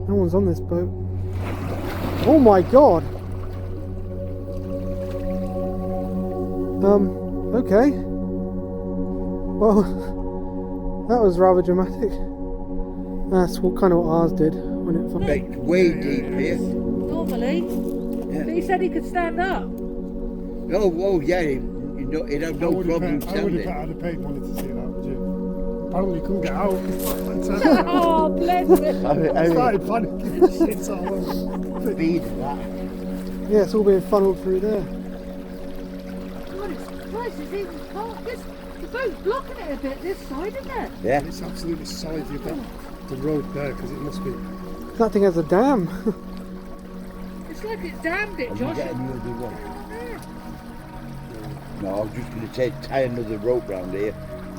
No one's on this boat. Oh my god! Okay. Well, that was rather dramatic. That's what kind of what ours did when it fucking... It's way deep here. Normally. Yeah. But he said he could stand up. Oh yeah, he'd have no problem I'd standing. have paid money to see that, would you? Apparently you couldn't get out. Oh, bless him. I started panicking. Shit's all over. Speed of that. Yeah, it's all being funneled through there. God, it's Christ, it's even cold. The boat's blocking it a bit this side, isn't it? Yeah. It's absolutely solid. You've got the road there because it must be. That thing has a dam. It's like it's damned it, Have you Josh. got any other rope? No, I was just going to tie another rope round here.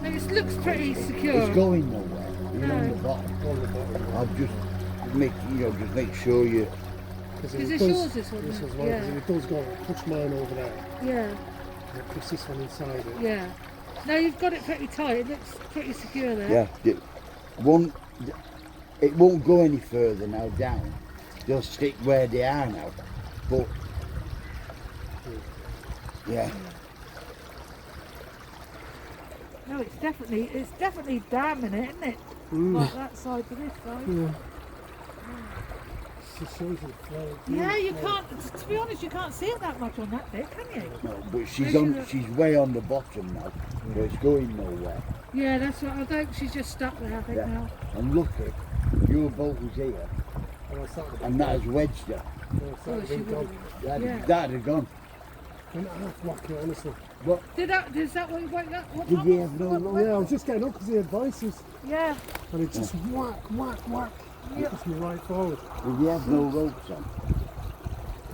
And it looks pretty secure. It's going nowhere. You're on the bottom. On the bottom. I'll just make sure you. Because Is this yours, this one? This then? as well. Because if it does go, push mine over there. Yeah, And it puts this one inside it. yeah. No, you've got it pretty tight. It looks pretty secure there. Yeah. It won't go any further now down. They'll stick where they are now. But yeah. No, it's definitely damming it, isn't it? Like that side to this side. Yeah. It shows you the flow. Yeah, you can't. To be honest, you can't see it that much on that bit, can you? No, but she's way on the bottom now. So it's going nowhere. Yeah, that's what I think. She's just stuck there, I think Yeah. now. And look at your boat was here, And I started and that has wedged her. Oh, she would. Yeah. That'd have gone. And half whack it, honestly. But Is that what you wake up? What did time you was- have no what- rope? Yeah, I was just getting up because the advices. Yeah. And it just whack, whack, whack. It pushed me right forward. Did you have no ropes on?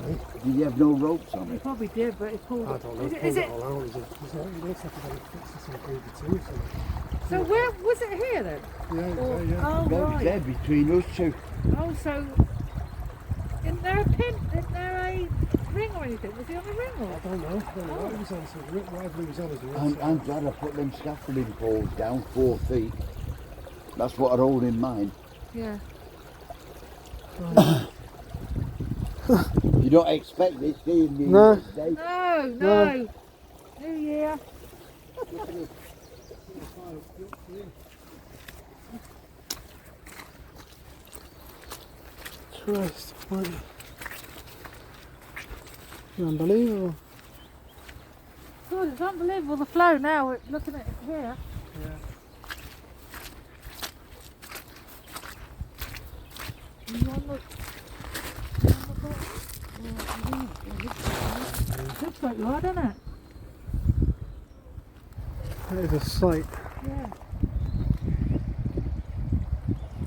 Eh? Did you have no ropes on You it? probably did, but it pulled I it. don't know. Is Pulled it, it all out. It looks like it had fixed some gravy too or something. so where was it here then? Yeah, it was Or, there, yeah. oh, No, it's right. there between us two. Oh, so isn't there a pin? Isn't there a ring or anything? Was he on a ring or? I don't know. I don't know what he was on. So whatever he was on is I'm glad I put them scaffolding poles down 4 feet. That's what I hold in mind. Yeah. You don't expect this, do you? New No. Year's Day? No. New Year. Christ almighty. Unbelievable. God, it's unbelievable the flow now. We're looking at it here. You want to look? Looks like you are, doesn't it? That is a sight. Yeah.